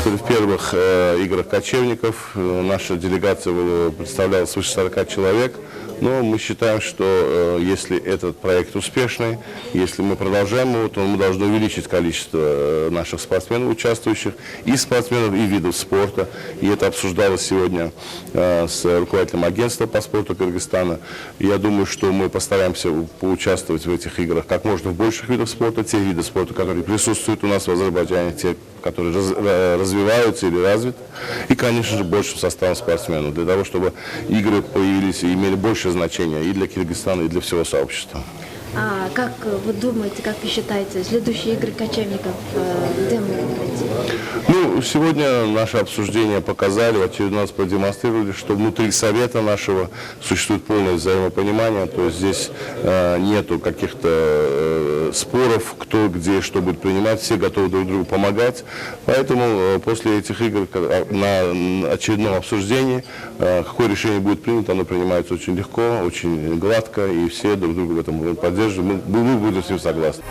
участвовали в первых играх кочевников. Наша делегация представляла свыше 40 человек. Но мы считаем, что если этот проект успешный, если мы продолжаем его, то мы должны увеличить количество наших спортсменов, участвующих, и спортсменов, и видов спорта. И это обсуждалось сегодня с руководителем агентства по спорту Кыргызстана. Я думаю, что мы постараемся поучаствовать в этих играх как можно в больших видах спорта, те виды спорта, которые присутствуют у нас в Азербайджане, те, которые развиваются или развиты, и, конечно же, большим составом спортсменов, для того, чтобы игры появились и имели большее значение и для Кыргызстана, и для всего сообщества. А как вы думаете, как вы считаете, следующие игры кочевников где могут пройти? Ну, сегодня наше обсуждение показали, в очередной раз продемонстрировали, что внутри совета нашего существует полное взаимопонимание, то есть здесь нету каких-то споров, кто где что будет принимать, все готовы друг другу помогать. Поэтому после этих игр на очередном обсуждении, какое решение будет принято, оно принимается очень легко, очень гладко, и все друг друга в этом поддерживают. Мы будем с ним согласны.